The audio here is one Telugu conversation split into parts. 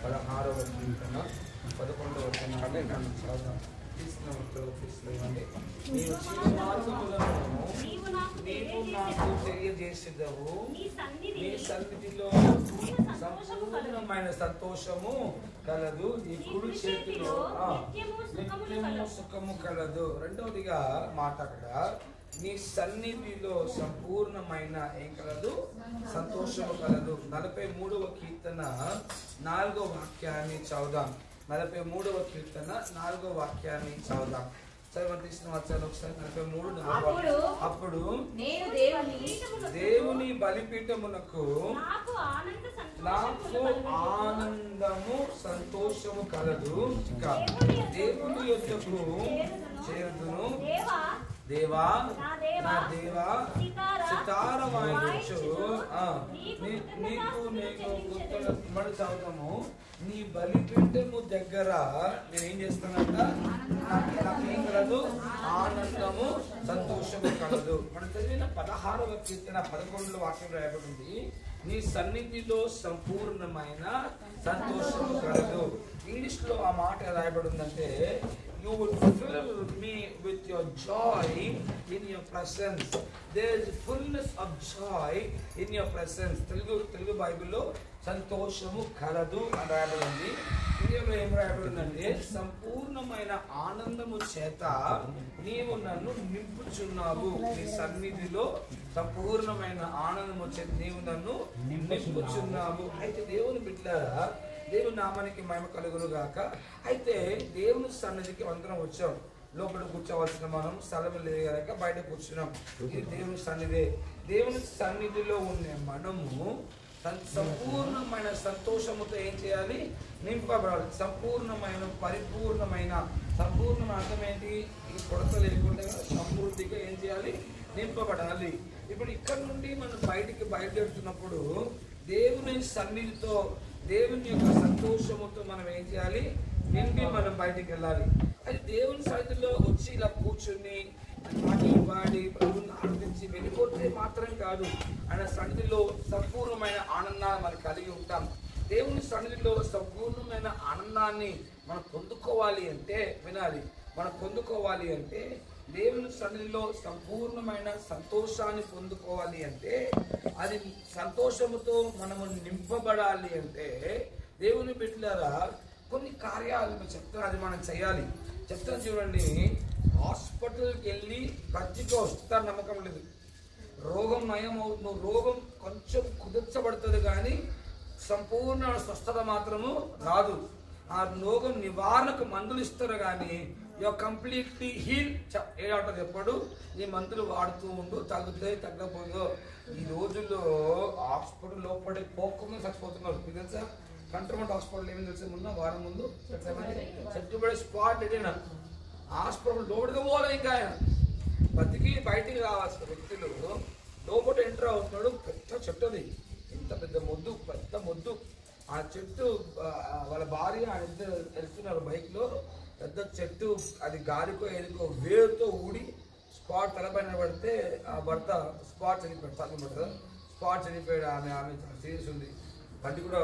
16వ కీర్తన 11వ వచనాన్ని మనం చదువుదాం. తీసిన ఉత్తరం తీసుకురండి. నీవు జీవమార్గములను నీవు నాకు తెలియజేసేదవు, నీ సన్నిధిలో సంపూర్ణమైన సంతోషము కలదు, నీ కుడి చేతిలో నిత్యము సుఖము కలదు. రెండవదిగా మాట అక్కడ నీ సన్నిధిలో సంపూర్ణమైన ఏం కలదు? సంతోషము కలదు. 43వ కీర్తన 4వ వాక్యాన్ని చదువుదాం. 43వ కీర్తన 4వ వాక్యాన్ని చదువుదాం. తీసిన వచ్చాను ఒకసారి. 43 అప్పుడు దేవుని బలిపీఠమునకు నాకు ఆనందము సంతోషము కలదు, ఇంకా దేవుని యొద్దకు చేరుదును. దేవా నా దేవా సితార వాయించు. నీకు నేను గుర్తుమని చదువుతాము. నీ బలిపీఠము దగ్గర నేనేం చేస్తానంట? నాకేం కలదు? ఆనందము సంతోషము కలదు. మనం చదివిన 16వ కీర్తన 11వ వాక్యం రాయబడింది, నీ సన్నిధిలో సంపూర్ణమైన సంతోషము కలదు. ఇంగ్లీష్ లో ఆ మాట రాయబడి ఉందంటే you will fill me with your joy in your presence. There is fullness of joy in your presence. Telugu బైబిల్లో సంతోషము కలదు అని రాయబడింది. ఇందులో ఏం రాయబడిందంటే సంపూర్ణమైన ఆనందము చేత నీవు నన్ను నింపుచున్నావు. నీ సన్నిధిలో సంపూర్ణమైన ఆనందము చేత నీవు నన్ను నింపుచున్నావు. అయితే దేవుని బిడ్డలారా, దేవుని నామానికి మహిమ కలుగును గాక. అయితే దేవుని సన్నిధికి అందరం వచ్చాం. లోపల కూర్చోవలసిన మనం స్థలం లేదు కనుక బయట కూర్చున్నాం. ఇది దేవుని సన్నిధి. దేవుని సన్నిధిలో ఉండే మనము సంపూర్ణమైన సంతోషముతో ఏం చేయాలి? నింపబడాలి. సంపూర్ణమైన పరిపూర్ణమైన సంపూర్ణ అర్థం ఏంటి? ఈ కొరత లేకుండా సమృద్ధిగా ఏం చేయాలి? నింపబడాలి. ఇప్పుడు ఇక్కడ నుండి మనం బయటికి బయలుదేరుతున్నప్పుడు దేవుని సన్నిధితో దేవుని యొక్క సంతోషముతో మనం ఏం చేయాలి? నింపి మనం బయటికి వెళ్ళాలి. అది దేవుని సన్నిధిలో వచ్చి ఇలా కూర్చుని పాటలు పాడి ప్రభువుని ఆరాధించి వెళ్ళిపోతే మాత్రం కాదు, ఆయన సన్నిధిలో సంపూర్ణమైన ఆనందాన్ని మనం కలిగి ఉంటాం. దేవుని సన్నిధిలో సంపూర్ణమైన ఆనందాన్ని మనం పొందుకోవాలి అంటే వినాలి. మనం పొందుకోవాలి అంటే దేవుని సన్నిధిలో సంపూర్ణమైన సంతోషాన్ని పొందుకోవాలి అంటే అది సంతోషముతో మనము నింపబడాలి అంటే దేవుని బిడ్డలారా కొన్ని కార్యాలు చెప్తాను, అది మనం చేయాలి. చెప్తాను చూడండి. హాస్పిటల్కి వెళ్ళి ఖర్చుతో వస్తాను నమ్మకం లేదు. రోగం నయం అవుతుంది, రోగం కొంచెం కుదుర్చబడుతుంది కానీ సంపూర్ణ స్వస్థత మాత్రము రాదు. ఆ రోగం నివారణకు మందులు ఇస్తారు కానీ కంప్లీట్లీ హీల్ ఏమంటారు చెప్పడు. ఈ మందులు వాడుతూ ఉండు, తగ్గుతాయి తగ్గకపోదో. ఈ రోజుల్లో హాస్పిటల్ లోపడి పోకుండా చచ్చిపోతున్నారు. మీకు తెలుసా? కంటోన్మెంట్ హాస్పిటల్ ఏమని తెలిసే ముందు వారం ముందు చెట్టుబడి స్పాట్ ఏదైనా హాస్పిటల్ లోపలికి పోలే. ఇంకా ఆయన బతికి బయటికి రావాల్సిన వ్యక్తులు లోపల ఎంటర్ అవుతున్నాడు. పెద్ద చెట్టు, అది ఇంత పెద్ద మొద్దు, పెద్ద మొద్దు. ఆ చెట్టు వాళ్ళ భార్య ఆయన ఇద్దరు వెళ్తున్నారు బైక్లో. పెద్ద చెట్టు అది గాలికో ఏదికో వేరుతో ఊడి స్పాట్ తలపైన పడితే ఆ భర్త స్పాట్ చనిపోయాడు. స్పాట్ చనిపోయాడు. ఆమె సీరియస్ ఉంది. బండి కూడా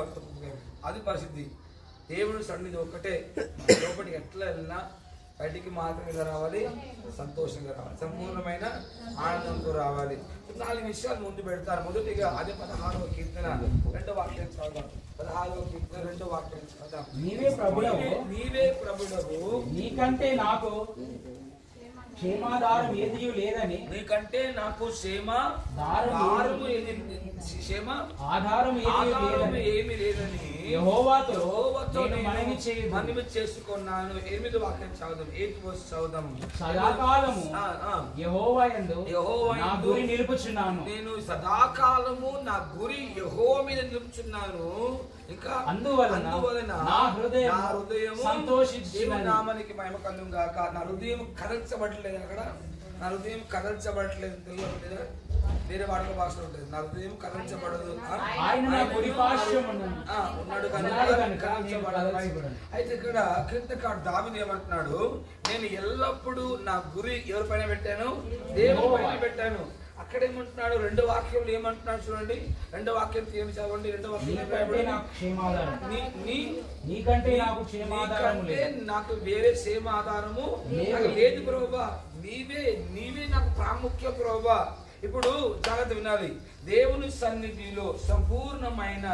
అది పరిస్థితి. దేవుని సన్నిధి ఒక్కటే. లోపలికి ఎట్లా వెళ్ళినా బయటికి మాత్రమే రావాలి, సంతోషంగా రావాలి, సంపూర్ణమైన ఆనందంతో రావాలి. 4 విషయాలు ముందు పెడతారు. మొదటిగా అదే 16వ కీర్తన 2వ వాక్యం చదువుతాం. 16వ కీర్తన 2వ వాక్యం చదువుతాం. నీవే ప్రభుడవు, నీకంటే నాకు క్షేమాధారం ఏదియు లేదని, నీకంటే నాకు క్షేమాధారము ఏమీ లేదని యెహోవాతో మనవి చేసుకున్నాను. 8వ వాక్యం చదువుదాం. 8వ వర్స్ చదువుదాం. సదాకాలము యెహోవా యందు నా గురి నిలుపుచున్నాను. నేను సదాకాలము నా గురి యెహోవా మీద నిలుపుచున్నాను. ఇంకా అందువలన నా హృదయం సంతోషించుచున్నది. నామానికి మహిమ కలుగును గాక. నా హృదయం కదల్చబడలేదు. అక్కడ నా హృదయం కదల్చబడట్లేదు. తెలియదు, వేరే వాడుక భాషలో ఉంటుంది. నా హృదయం కదల్చబడదు. ఉన్నాడు కదల్చబడదు. అయితే ఇక్కడ కీర్తనకారుడు దావీదు ఏమంటున్నాడు? నేను ఎల్లప్పుడూ నా గురి ఎవరి పైన పెట్టాను? దేవుని పైన పెట్టాను. అక్కడ ఏమంటున్నాడు? రెండో వాక్యంలో ఏమంటున్నాడు చూడండి. రెండో వాక్యం ఏమి చదవండి. రెండో వాక్యం నాకు వేరే క్షేమాధారము లేదు ప్రభువా, నీవే నాకు ప్రాముఖ్య ప్రభువా. ఇప్పుడు జాగ్రత్త వినాలి. దేవుని సన్నిధిలో సంపూర్ణమైన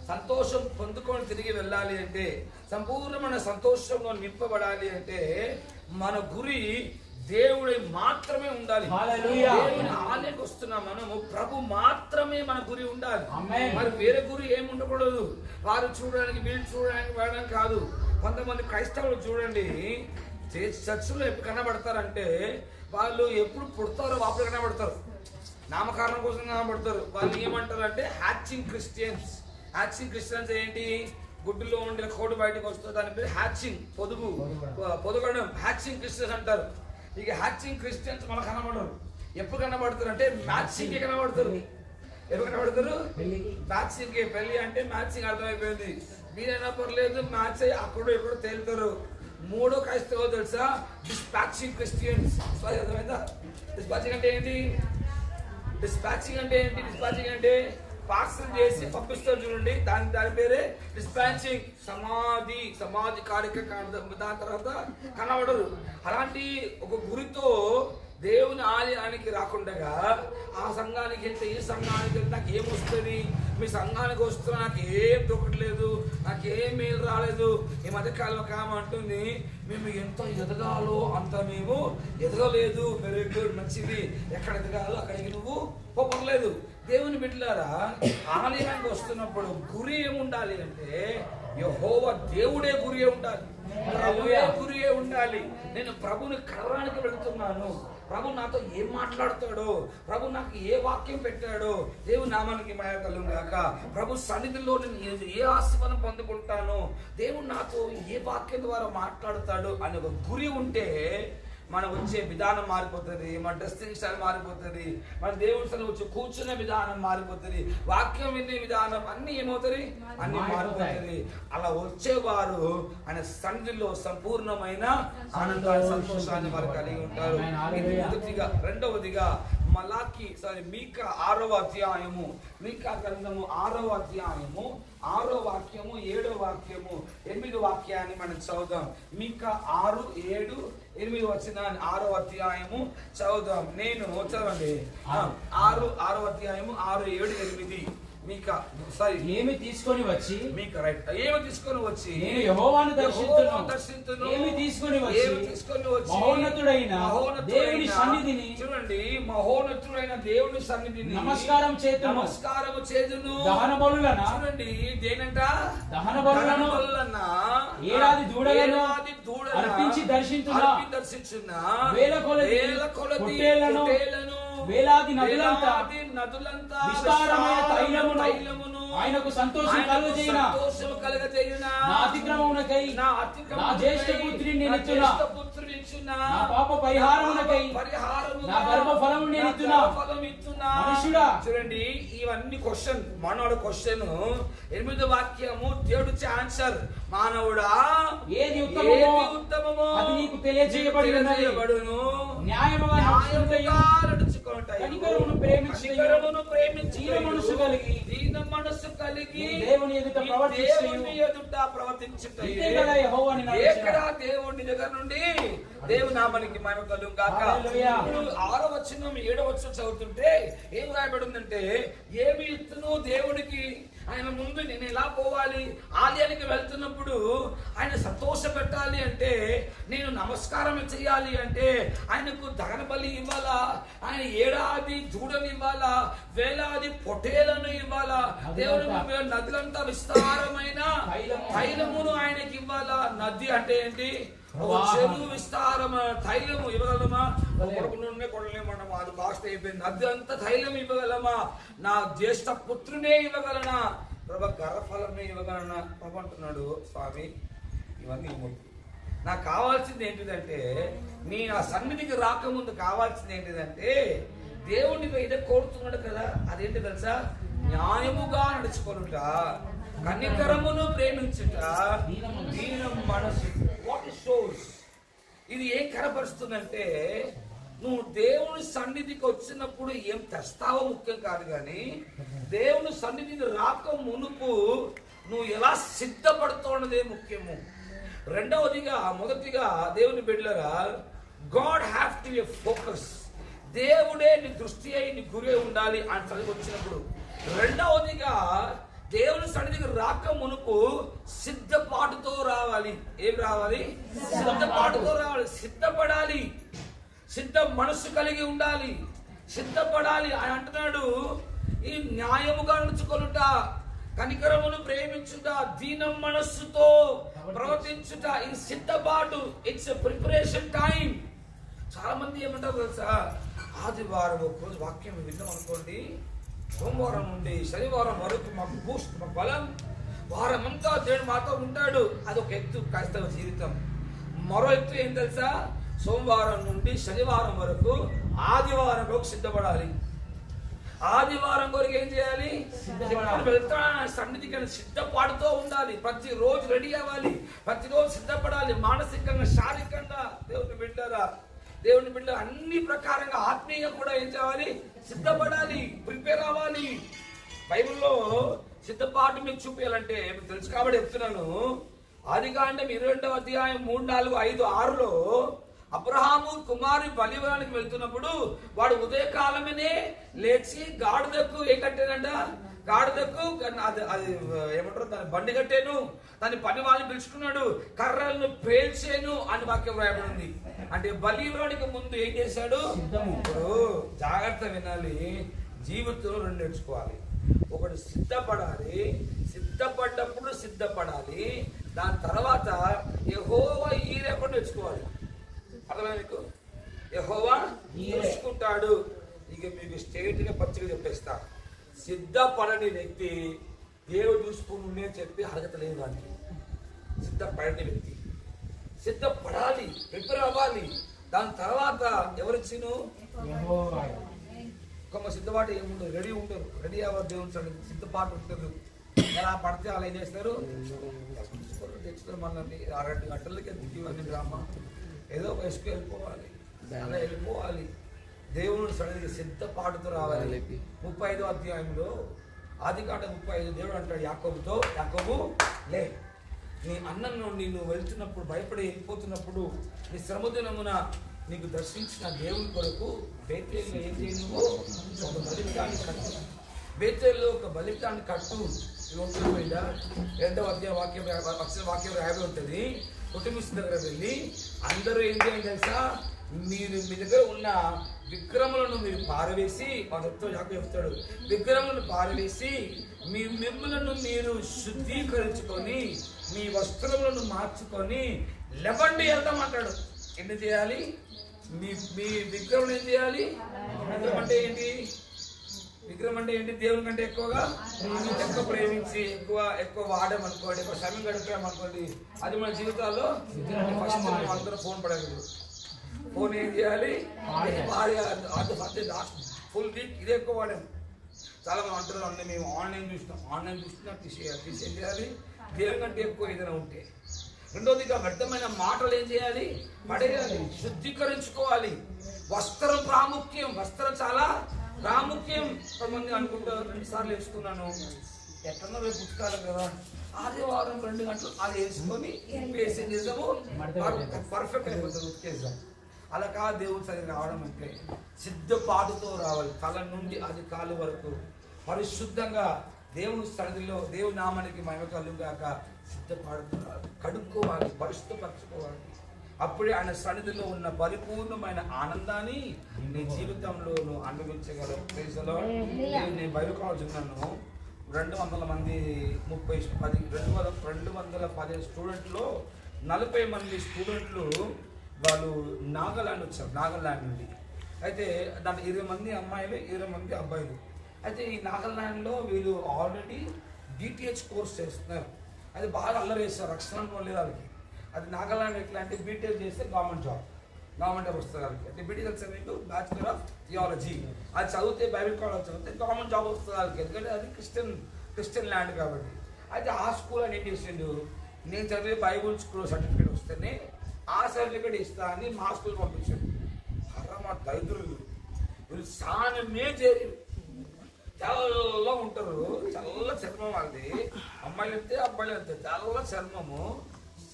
సంతోషం పొందుకొని తిరిగి వెళ్ళాలి అంటే, సంపూర్ణమైన సంతోషంలో నింపబడాలి అంటే మన గురి దేవుడి మాత్రమే ఉండాలి. దేవుని ఆలయానికి వస్తున్నాం మనము, ప్రభు మాత్రమే మన గురి ఉండాలి. మరి వేరే గురి ఏమి ఉండకూడదు. వారు చూడడానికి, వీళ్ళు చూడడానికి, వెళ్ళడానికి కాదు. కొంతమంది క్రైస్తవులు చూడండి, చర్చిలో ఎప్పుడు కనబడతారంటే వాళ్ళు ఎప్పుడు పుడతారో అప్పుడు కనబడతారు, నామకరణం కోసం కనబడతారు. వాళ్ళు ఏమంటారు అంటే హ్యాచింగ్ క్రిస్టియన్స్. హ్యాచింగ్ క్రిస్టియన్స్ ఏంటి? గుడ్డులో ఉండే కోడి బయటకు వస్తుంది, దాని పేరు హ్యాచింగ్, పొదుగడం, హ్యాచింగ్ క్రిస్టియన్స్ అంటారు. ఇక హ్యాచింగ్ క్రిస్టియన్స్ మనకు కనబడరు. ఎప్పుడు కనబడతారు అంటే మ్యాచింగ్ కి కనబడతారు. ఎప్పుడు కనబడతారు? మ్యాచింగ్ కి. పెళ్లి అంటే మ్యాచింగ్ అర్థమైపోయింది. మీరైనా పర్లేదు, మ్యాచ్ అయ్యి అక్కడో ఎక్కడో తేలుతారు. మూడో క్రైస్తవ తెలుసా? Dispatching Christians. అర్థమైందా? డిస్పాచింగ్ అంటే ఏంటి? డిస్పాచింగ్ అంటే ఏంటి? డిస్పాచింగ్ అంటే పార్సల్ చేసి పంపిస్తారు చూడండి, దాని పేరే డిస్పాచింగ్. సమాధి కార్యక్రమం, దాని తర్వాత కనబడరు. అలాంటి ఒక గురితో దేవుని ఆలయానికి రాకుండా ఆ సంఘానికి వెళ్తే ఈ సంఘానికి వెళ్తే నాకు ఏమొస్తుంది, మీ సంఘానికి వస్తున్నా నాకు ఏం దొరకట్లేదు, నాకు ఏం మేలు రాలేదు. ఈ మధ్యకాలం ఒక ఆమె అంటుంది, మేము ఎంత ఎదగాలో అంత మేము ఎదగలేదు. వెరీ గుడ్, మంచిది. ఎక్కడ ఎదగాలో అక్కడికి నువ్వు పోపర్లేదు. దేవుని బిడ్డలారా, ఆలయానికి వస్తున్నప్పుడు గురి ఏముండాలి అంటే యెహోవా దేవుడే గురి ఉండాలి, ప్రభువే గురి ఉండాలి. నేను ప్రభుని కలవడానికి వెళుతున్నాను, ప్రభు నాతో ఏం మాట్లాడతాడో, ప్రభు నాకు ఏ వాక్యం పెట్టాడో, దేవుని నామానికి మహిమ కలుగును గాక. ప్రభు సన్నిధిలో నేను ఏ ఆశీర్వాదం పొందుకుంటానో, దేవుడు నాతో ఏ వాక్యం ద్వారా మాట్లాడతాడు అనే ఒక గురి ఉంటే మనం వచ్చే విధానం మారిపోతుంది, మన డ్రెస్సింగ్ స్టైల్ మారిపోతుంది, మన దేవుడి స్థలం వచ్చి కూర్చునే విధానం మారిపోతుంది, వాక్యం వినే విధానం అన్ని ఏమవుతుంది, అన్ని మారిపోతుంది. అలా వచ్చేవారు ఆయన సన్నిధిలో సంపూర్ణమైన ఆనందాన్ని, సంతోషాన్ని వారు కలిగి ఉంటారు. రెండవదిగా మీకా 6వ అధ్యాయము, మీకా గ్రంథము 6వ అధ్యాయము 6వ వాక్యము 7వ వాక్యము 8వ వాక్యాన్ని మనం చదువుదాం. మీకా 6, 7, 8 వచనాన్ని 6వ అధ్యాయము చదువుదాం. నేను చదవండి. 6వ అధ్యాయము 6, 7, 8. మీకా ఏమి తీసుకొని వచ్చి, మీకా రైట్, ఏమి తీసుకొని వచ్చి నేను యెహోవాను దర్శింతును. ఏమి తీసుకొని వచ్చి మహోన్నతుడైన దేవుని సన్నిధిని, చూడండి, మహోన్నతుడైన దేవుని సన్నిధిని నమస్కారం చేతును. దహన బలులను, చూడండి, దేనంట దహన బలులను, ఏడాది దూడలను అర్పించి దర్శించున్నా. వేల కొలది వేలాది నదులంతా విస్తారమైన తైలమును ఆయనకు సంతోషం కలుగజేయున. నా అతిక్రమమునకై నా జ్యేష్ఠ పుత్రిని నేనిచ్చునా. నా పాప పరిహారమునకై నా గర్భఫలము నేనిచ్చునా. మనుషుడా, చూడండి, ఇవన్నీ క్వశ్చన్, మనోడు క్వశ్చన్. 8వ వాక్యము దేవుడిచ్చే ఆన్సర్. మానవుడా, ఏది ఉత్తమమో అది నీకు తెలియజేయబడును. న్యాయముగా కనికరమును ప్రేమించి దీన మనసు కలిగి దేవుని ఎదుట ప్రవర్తించుట. దేవుని దగ్గర నుండి దేవుని నామానికి మహిమ కలుగును గాక. 6వ వచనం 7వ వచనం చదువుతుంటే ఏం రాయబడి ఉందంటే, ఏమి ఇస్తును దేవుడికి, ఆయన ముందు నేను ఎలా పోవాలి, ఆలయానికి వెళ్తున్నప్పుడు ఆయన సంతోష పెట్టాలి అంటే, నేను నమస్కారం చేయాలి అంటే ఆయనకు దహన బలి ఇవ్వాలా, ఆయన ఏడాది దూడని ఇవ్వాలా, వేలాది పొటేలను ఇవ్వాలా, దేవుడు నదులంతా విస్తారమైన తైలమును ఆయనకి ఇవ్వాలా. నది అంటే ఏంటి? చెరువు విస్తారమైన తైలము ఇవ్వగలమా? కొడుకునే కొడలేమన్నా, అది కాస్ట్ అయిపోయింది. నది అంతా తైలం ఇవ్వగలమా? నా జ్యేష్ఠ పుత్రునే ఇవ్వగలనా? ప్రభు గర్భఫలమే ఇవ్వగలనా? ప్రభు అంటున్నాడు, స్వామి ఇవన్నీ ఇవ్వద్దు. నాకు కావాల్సింది ఏంటిదంటే, నేను ఆ సన్నిధికి రాకముందు కావాల్సింది ఏంటిదంటే, దేవుడిని ఇదే కోరుతున్నాడు కదా, అదేంటి తెలుసా? న్యాయముగా నడుచుకొనుట, కనికరమును ప్రేమించుట, దీన మనసు. What is shows? ఇది ఏం కనపరుస్తుందంటే, నువ్వు దేవుని సన్నిధికి వచ్చినప్పుడు ఏం తెస్తావో ముఖ్యం కాదు, కానీ దేవుని సన్నిధిని రాక మునుపు నువ్వు ఎలా సిద్ధపడుతున్నదే ముఖ్యము. రెండవదిగా, మొదటిగా దేవుని బిడ్డలారా, God have to be focus. దేవుడే నీ దృష్టి అయి నీ గురి ఉండాలి అని చదివి వచ్చినప్పుడు. రెండవదిగా, దేవుని సన్నిధికి రాక మునుపు సిద్ధపాటుతో రావాలి. ఏం రావాలి? సిద్ధపాటుతో రావాలి. సిద్ధపడాలి. సిద్ధ మనస్సు కలిగి ఉండాలి. సిద్ధపడాలి. ఆయన అంటున్నాడు, ఈ న్యాయముగా నడుచుకొనుట, కనికరమును ప్రేమించుట, దీన మనస్సుతో ప్రవర్తించుట, ఈ సిద్ధపాటు. It's preparation time. చాలా మంది ఏమంటారు తెలుసా, ఆదివారం ఒకరోజు వాక్యం విన్నాం అనుకోండి, సోమవారం నుండి శనివారం వరకు మాకు బూస్ట్, మా బలం, వారం అంతా దేవుడు మాతో ఉంటాడు. అదొక ఎత్తు క్రైస్తవ జీవితం. మరో ఎత్తు ఏం తెలుసా, సోమవారం నుండి శనివారం వరకు ఆదివారం వరకు సిద్ధపడాలి. ఆదివారం కొరకు ఏం చేయాలి? వెళ్తా సన్నిధికి సిద్ధపాటుతో ఉండాలి. ప్రతిరోజు రెడీ అవ్వాలి, ప్రతిరోజు సిద్ధపడాలి. మానసికంగా, శారీరకంగా. దేవుని బిడ్డ అన్ని ప్రకారంగా ఆత్మీయంగా కూడా ఏం చేయాలి? సిద్ధపడాలి, ప్రిపేర్ అవ్వాలి. బైబిల్లో సిద్ధపాటు మీకు చూపించాలంటే మీకు తెలుసు కాబట్టి చెప్తున్నాను. ఆదికాండం 22వ అధ్యాయం 3, 4, 5, 6లో అబ్రహాము కుమారు బలివరానికి వెళ్తున్నప్పుడు వాడు ఉదయకాలమనే లేచి గాడిదకు ఏం కట్టానంట? గాడిదకు అది ఏమంటారు, దాని బండి కట్టాను, దాని పని వాళ్ళని పిలుచుకున్నాడు, కర్రలను పేల్చాను అని వాక్యం రాయబడింది. అంటే బలివరానికి ముందు ఏం చేశాడు? ఇప్పుడు జాగ్రత్త వినాలి. జీవితంలో 2 నేర్చుకోవాలి. ఒకటి సిద్ధపడాలి, సిద్ధపడ్డప్పుడు సిద్ధపడాలి. దాని తర్వాత యెహోవా ఈరే కూడా నేర్చుకోవాలి. అర్థమైంది మీకు? యెహోవా చూసుకుంటాడు. ఇక మీకు స్ట్రైట్ గా పచ్చిగా చెప్పేస్తా, సిద్ధపడని వ్యక్తి దేవుడు చూసుకుని చెప్పి అర్హత లేదు వాడికి. సిద్ధపడని వ్యక్తి సిద్ధపడాలి, ప్రిపేర్ అవ్వాలి. దాని తర్వాత ఎవరిచ్చిను? ఒక సిద్ధపాటు ఏముండదు, రెడీ ఉండరు. రెడీ అవ్వరు. దేవుడు సిద్ధపాటు ఉంటుంది. ఎలా పడితే అలా ఏం చేస్తారు? తెచ్చుతారు. మళ్ళీ 6 గంటలకి ఇవన్నీ డ్రామా ఏదో ఒక ఇసుకు వెళ్ళిపోవాలి, అలా వెళ్ళిపోవాలి. దేవుని సన్నిధికి సిద్ధపాటుతో రావాలి. 35వ అధ్యాయంలో ఆదికాండం 35 దేవుడు అంటాడు యాకోబుతో, యాకోబు లే, నీ అన్నం నుండి నువ్వు వెళ్తున్నప్పుడు, భయపడి వెళ్ళిపోతున్నప్పుడు, నీ శ్రమ దినమున నీకు దర్శించిన దేవుని కొరకు బేతేలులో ఏం చేయి, నువ్వు ఒక బలిపీఠాన్ని కట్టు. బేతేలులో ఒక బలిపీఠాన్ని కట్టు. పోయిందా? 2వ అధ్యాయ వాక్యం రాయబడి ఉంటుంది. కుటుంబిస్తున్న దగ్గర వెళ్ళి అందరూ ఏం చేయండి తెలుసా, మీరు మీ దగ్గర ఉన్న విగ్రహములను మీరు పారవేసి, వాళ్ళతో చెప్తాడు, విగ్రహములను పారవేసి మిమ్మలను మీరు శుద్ధీకరించుకొని మీ వస్త్రములను మార్చుకొని లెవండి వెళ్తామంటాడు. ఎన్ని చేయాలి? మీ విగ్రహం ఏం చేయాలి? విగ్రహం అంటే ఏంటి? విగ్రహం అంటే ఏంటి? దేవుని కంటే ఎక్కువ ప్రేమించి ఎక్కువ వాడామనుకోండి, ఎక్కువ సమయం గడిపామనుకోండి, అది మన జీవితాల్లో ఫస్ట్ అందరూ ఫోన్ పడగలరు. ఫోన్ ఏం చేయాలి? ఫుల్ వీక్ ఇదే ఎక్కువ వాడాము. చాలా మంది అంటారు, అంటే మేము ఆన్లైన్ చూస్తున్నా తీసేం చేయాలి? దేవుని కంటే ఎక్కువ ఏదైనా ఉంటే. రెండోదిగా వ్యర్థమైన మాటలు ఏం చేయాలి? పడేయాలి, శుద్ధీకరించుకోవాలి. వస్త్రం ప్రాముఖ్యం. వస్త్రం చాలా ప్రాముఖ్యం. కొంతమంది అనుకుంటారు, 2 సార్లు వేసుకున్నాను, ఎట్లన్నా రేపు పుస్తకాలు కదా, ఆదివారం 2 గంటలు అది వేసుకొని వేసి నిజము పర్ఫెక్ట్ అయిపోతుంది, ఉతికేద్దాం. అలా కాదు దేవుడి సరిగ్గా రావడం అంటే సిద్ధపాటుతో రావాలి. తల నుండి అది కాలు వరకు పరిశుద్ధంగా దేవుని సన్నిధిలో దేవుని నామానికి మహిమ కలుగాక సిద్ధపాటుతో కడుక్కోవాలి, పరిశుద్ధపరచుకోవాలి. అప్పుడే ఆయన సన్నిధిలో ఉన్న పరిపూర్ణమైన ఆనందాన్ని నీ జీవితంలో నువ్వు అనుభవించగలవు. నేను బైబిల్ కాలేజ్ ఉన్నాను. 210 స్టూడెంట్లో 40 మంది స్టూడెంట్లు వాళ్ళు నాగాలాండ్ వచ్చారు, నాగాలాండ్ నుండి. అయితే దాంట్లో 20 మంది అమ్మాయిలు, 20 మంది అబ్బాయిలు. అయితే ఈ నాగాలాండ్లో వీళ్ళు ఆల్రెడీ డిటిహెచ్ కోర్స్ చేస్తున్నారు. అది బాగా అల్లరి వేస్తారు, రక్షణ లేదు వాళ్ళకి. అది నాగాలాండ్ ఎట్లా అంటే బీటెక్ చేస్తే గవర్నమెంట్ జాబ్ వస్తుంది వాళ్ళకి. అంటే బీటెక్ తెలిసే మీకు బ్యాచులర్ ఆఫ్ థియాలజీ, అది చదివితే బైబిల్ కాలేజ్ చదివితే గవర్నమెంట్ జాబ్ వస్తుంది వాళ్ళకి. ఎందుకంటే అది క్రిస్టియన్ ల్యాండ్ కాబట్టి. అయితే ఆ స్కూల్ అని ఏం చేసిండు, నేను చదివే బైబుల్ స్కూల్ సర్టిఫికేట్ వస్తేనే ఆ సర్టిఫికేట్ ఇస్తా అని మా స్కూల్ పంపించాడు. దైతులు వీళ్ళు స్నానమే చేయరు, తెల్లగా ఉంటారు, చల్ల చర్మం వాళ్ళది. అమ్మాయిలు అయితే అబ్బాయిలు అయితే తెల్ల చర్మము,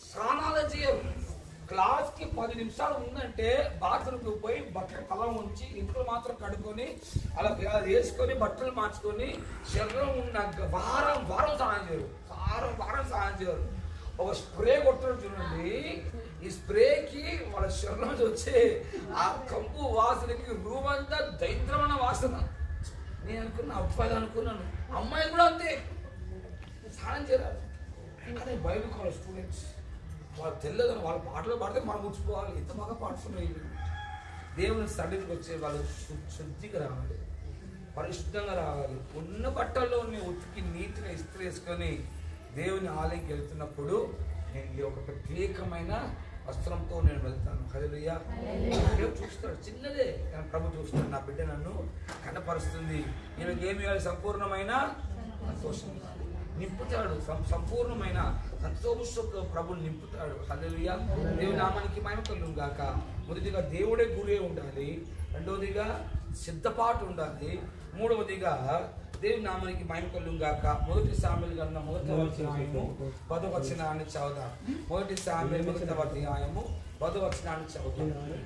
స్నానాలు చేయరు. క్లాస్ కి 10 నిమిషాలు ఉందంటే బాత్రూమ్కి పోయి బట్టలు కలం ఉంచి ఇంట్లో మాత్రం కడుక్కొని అలా వేసుకొని బట్టలు మార్చుకొని శరీరం ఉన్నాక వారం స్నానం చేయరు, వారం స్నానం చేయరు. ఒక స్ప్రే కొట్టడం చూడండి, ఈ స్ప్రేకి వాళ్ళ శరీరం వచ్చే ఆ కంపు వాసనకి రూమ్ అంతా దైత్రమైన వాసన. నేను అనుకున్నా అబ్బాయిలు అనుకున్నాను, అమ్మాయిలు కూడా అంతే స్నానం చేయరాదు. కానీ బైబిల్ కాలేజ్ స్టూడెంట్స్ వాళ్ళు తెలియదని వాళ్ళ పాటలు పాడితే మనం ముచ్చిపోవాలి. ఎంత బాగా పాడుతున్నాయి. దేవుని సన్నిధికి వచ్చే వాళ్ళు శుద్ధిగా రావాలి, పరిశుద్ధంగా రావాలి. ఉన్న బట్టల్లో ఉతికి నీతిగా ఇస్త్రీ వేసుకొని దేవుని ఆలయంకి వెళ్తున్నప్పుడు నేను ఈ ఒక ప్రత్యేకమైన వస్త్రంతో నేను వెళ్తాను. హల్లెలూయా. దేవుడు చూస్తాడు, చిన్నదే కానీ ప్రభు చూస్తాడు. నా బిడ్డ నన్ను కనపరుస్తుంది, ఈమెకి ఏమి ఇవ్వాలి? సంపూర్ణమైన సంతోషం నింపుతాడు, సంపూర్ణమైన సంతోషంతో ప్రభుని నింపుతాడు. హల్లెలూయా. దేవుని నామానికి మహిమ కలుగును గాక. మొదటిగా దేవుడే గురే ఉండాలి, రెండవదిగా సిద్ధపాటు ఉండాలి, మూడవదిగా దేవుని నామానికి మహిమ కలుగును గాక. మొదటి సామెలు గ్రంథం 1వ అధ్యాయము 10వ వచనాన్ని చదువుదాం. మొదటి సామెలు 1వ అధ్యాయము 10వ వచనాన్ని చదువుదాం.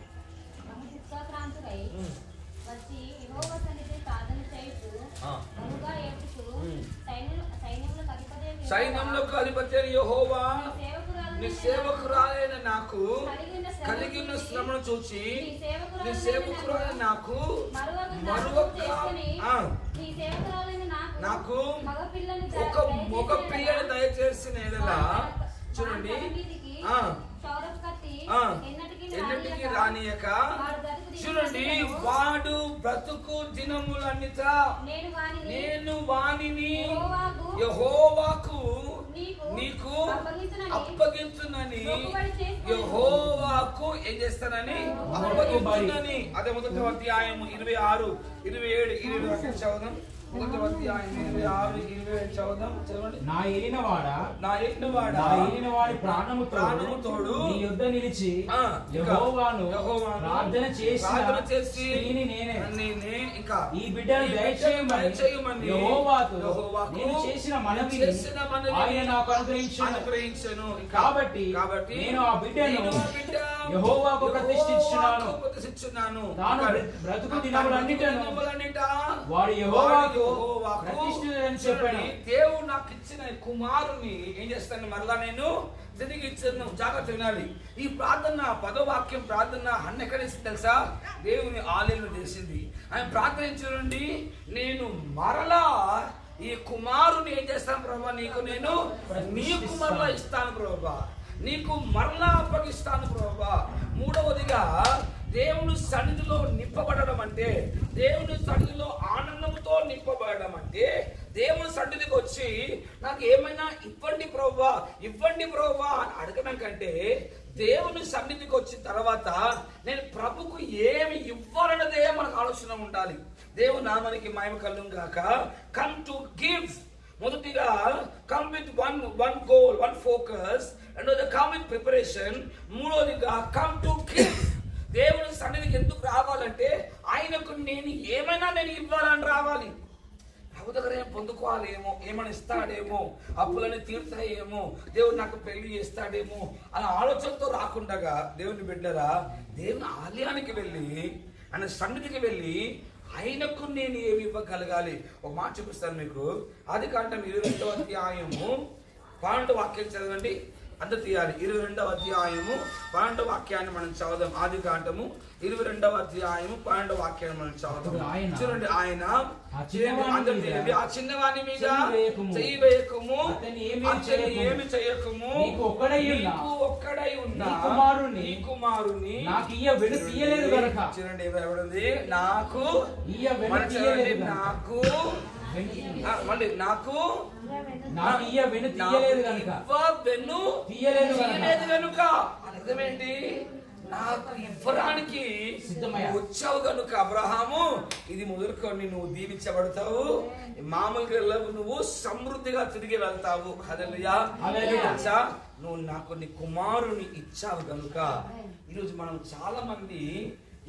సైన్యంలోకి అధిపతి యెహోవా నీ సేవకురాలైన నాకు కలిగిన శ్రమను చూచి నీ సేవకురాలైన నాకు ఒక మగ పిల్లని దయచేసిన ఎడలా చూడండి ఎన్నటికి రానియక చూడండి వాడు బ్రతుకు దినములన్నిట నేను వానిని యెహోవాకు నీకు అప్పగించునని యెహోవాకు ఏం చేస్తానని అప్పగించునని. అదే 1వ అధ్యాయం 26, 27, 28 చదువుదాం. 1వ అధ్యాయం 26, 27 చదువుదాం. చదవండి. నా ఏలినవాడా వాడి ప్రాణము తోడు నీ యొద్ద నిలిచి యెహోవాను ప్రార్థన చేసి నేనే ఇంకా ఈ బిడ్డను దయచేయమని యెహోవాతో నేను చేసిన మనవిని ఆయన నాకు అనుగ్రహించెను. కాబట్టి నేను ఆ బిడ్డను యెహోవాకు ప్రతిష్ఠించున్నాను. తాను బ్రతుకు దినములన్నిటను వాడు యెహోవాకు ప్రతిష్ఠితుడని చెప్పాడు. దేవుడు నాకు ఇచ్చిన కుమారుని ఏం చేస్తాను? మరలా నేను తిరిగి ఇచ్చాను. జాగ్రత్త వినాలి. ఈ ప్రార్థన 10వ వాక్యం ప్రార్థన అన్న ఎక్కడ ఇస్తుంది తెలుసా? దేవుని ఆలయంలో చేసింది. ఆయన ప్రార్థన చూడండి, నేను మరలా ఈ కుమారుని ఏం చేస్తాను ప్రభా, నీకు మరలా ఇస్తాను ప్రభా, నీకు మరలా అప్పగిస్తాను ప్రభా. మూడవదిగా దేవుని సన్నిధిలో నింపబడడం అంటే, దేవుని సన్నిధిలో ఆనందంతో నింపబడడం అంటే, దేవుని సన్నిధికి వచ్చి నాకు ఏమైనా ఇవ్వండి ప్రభువా అని అడగడం కంటే, దేవుని సన్నిధికి వచ్చిన తర్వాత నేను ప్రభుకు ఏమి ఇవ్వాలన్నదే మనకు ఆలోచన ఉండాలి. దేవుని నామానికి మహిమ కలుగును గాక. Come to give. మొదటిగా come with one goal, one focus. రెండోది కమ్ విత్ ప్రిపరేషన్. మూడోదిగా కమ్ టు గివ్. దేవుని సన్నిధికి ఎందుకు రావాలంటే ఆయనకు నేను ఇవ్వాలని రావాలి. ప్రభు దగ్గర ఏం పొందుకోవాలేమో, ఏమైనా ఇస్తాడేమో, అప్పులని తీర్తాయేమో, దేవుడు నాకు పెళ్లి చేస్తాడేమో అనే ఆలోచనతో రాకుండా దేవుని బిడ్డరా దేవుని ఆలయానికి వెళ్ళి ఆయన సన్నిధికి వెళ్ళి ఆయనకు నేను ఏమి ఇవ్వగలగాలి. ఒక మాట చూపిస్తాను మీకు. ఆదికాండం 22వ అధ్యాయము 12వ వాక్యం చదవండి. అందరు తీయాలి. 22వ అధ్యాయము 12వ వాక్యాన్ని మనం చదువుదాం. ఆదికాండము 22వ అధ్యాయము 12వ వాక్యాన్ని మనం చదువుదాం. చూడండి, ఆయన ఆ చిన్నవాని మీద చెయ్యి వేయకము, ఏమి చేయకము, నీకు ఒక్కడై ఉన్న నీ కుమారుని నాకు తీయలేదు గనుక. చూడండి, ఎవరుంది? నాకు తీయలేదు గనుక. అర్థమేంటి? నాకు ఇవ్వడానికి వచ్చావు కనుక అబ్రహాము, ఇది మొదలుకొని నువ్వు దీవించబడతావు, మామూలుగా వెళ్ళవు, నువ్వు సమృద్ధిగా తిరిగి వెళ్తావు. హల్లెలూయా. నువ్వు నాకు నీ కుమారుని ఇచ్చావు కనుక. ఈరోజు మనం చాలా మంది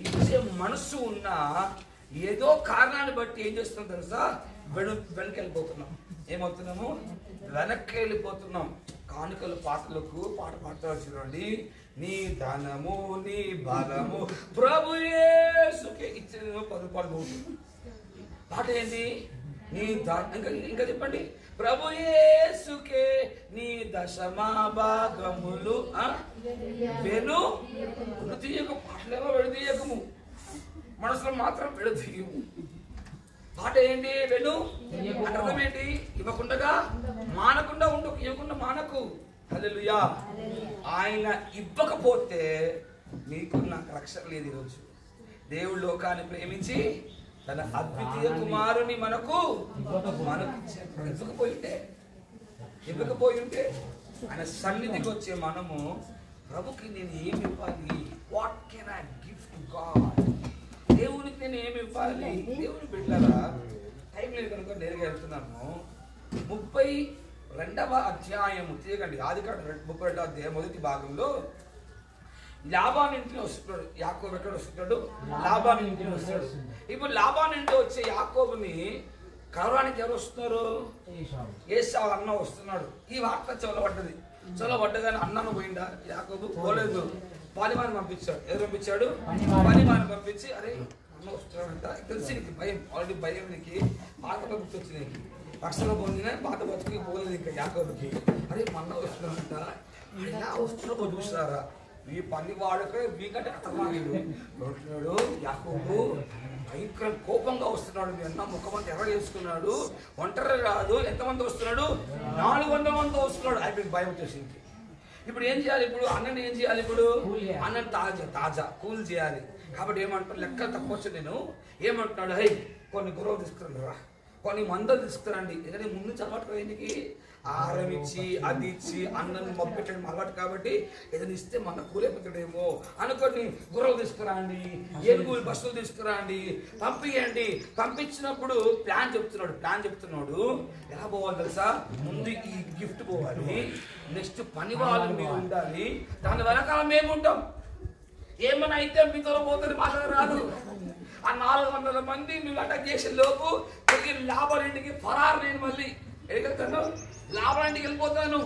ఇచ్చే మనసు ఉన్నా ఏదో కారణాన్ని బట్టి ఏం చేస్తున్నాం తెలుసా, వెనక్కి వెళ్ళిపోతున్నాం. ఏమవుతున్నాము? వెనక్కి వెళ్ళిపోతున్నాం. కానుకలు పాటలకు పాట పాడతారు చూడండి. నీ ధనము నీ బలము ప్రభు యేసుకే ఇచ్చిన 10 రూపాయలు నోటు. పాట ఏంటి? నీ ఇంకా చెప్పండి. ప్రభు యేసుకే నీ దశమా భాగములు వెను తీయకు. పాటలేమో వెడదీయకము, మనసులో మాత్రం వెడదీయము. పాట ఏంటి? వెను. అర్థం ఏంటి? ఇవ్వకుండా మానకుండా ఉండు, ఇవ్వకుండా మానకు. హల్లెలూయా. ఆయన ఇవ్వకపోతే నీకు నాకు రక్షణ లేదు. ఈరోజు దేవుడు లోకాన్ని ప్రేమించి తన అద్వితీయ కుమారుని మనకు ఇవ్వకపోయి ఉంటే ఆయన సన్నిధికి వచ్చే మనము ప్రభుకి నేను ఏమి ఇవ్వాలి? What can I give to God? దేవునికి నేను ఏమి ఇవ్వాలి? దేవుని బిడ్డలారా, టైం లేదు కనుక నేరుగా వెళ్తున్నాము. 32వ అధ్యాయము తీయకండి. ఆదికాండం 32వ అధ్యాయం మొదటి భాగంలో లాబాను ఇంటిలో వస్తున్నాడు. యాకోబు ఎక్కడ వస్తున్నాడు? లాబాను ఇంటిలో వస్తాడు. ఇప్పుడు లాబాను ఇంట్లో వచ్చే యాకోబుని కలవడానికి ఎవరు వస్తున్నారు? ఏశావు అన్న వస్తున్నాడు. ఈ వార్త చొలబడ్డగానే అన్నను పోయిందా? యాకోబు పోలేదు. పాలిమాని పంపించాడు. ఎవరు పంపించాడు? పాలిమాని పంపించి, అరే అన్న వస్తున్నాడంట తెలిసి నీకు భయం, ఆల్రెడీ భయం, నీకు పాతలో గుర్తొచ్చి నీకు రక్షణ పొందిన పాత బతుకి పోలేదు. ఇంకా యాకోబుకి అరే అన్న వస్తున్నాడంట, ఎలా వస్తున్నాడో చూస్తారా? ఈ పని వాడుక మీకంటే అతమాడు యాకోబు భయంకర కోపంగా వస్తున్నాడు. మీ అన్న ముఖమంతా ఎర్ర చేసుకున్నాడు. ఒంటరి కాదు, ఎంతమంది వస్తున్నాడు? 400 మంది వస్తున్నాడు. అయిపోయింది, భయం వచ్చేసింది. ఇప్పుడు ఏం చేయాలి? ఇప్పుడు అన్నని ఏం చేయాలి? ఇప్పుడు అన్నని తాజా కూల్ చేయాలి. కాబట్టి ఏమంటాడు? లెక్కలు తక్కువ వచ్చి నేను ఏమంటున్నాడు? హై కొన్ని గురువులు తీసుకురండి రా, కొన్ని మందలు తీసుకురండి. ఎందుకంటే ముందు చల్లబట్టుకో, ఎందుకు ఆహారం ఇచ్చి అది ఇచ్చి అన్నను మబ్బెట్టడం అలవాటు కాబట్టి ఏదైనా ఇస్తే మన కూలైపోతాడేమో అనుకొని గుర్రలు తీసుకురండి, ఏనుగులు బస్సులు తీసుకురండి, పంపించండి. పంపించినప్పుడు ప్లాన్ చెప్తున్నాడు. ఎలా పోవాలి తెలుసా? ముందు ఈ గిఫ్ట్ పోవాలి, నెక్స్ట్ పని వాళ్ళు మీరు ఉండాలి, దాని వెనకాల మేము ఉంటాం. ఏమన్నా అయితే మీతో పోతుంది, మాట్లాడ రాదు. ఆ 400 మంది మేము అటాక్ చేసే లోపు తిరిగి లాభారింటికి ఫరారు. నేను మళ్ళీ ఎక్కడికెళ్తాను? లాభారింటికి వెళ్ళిపోతాను.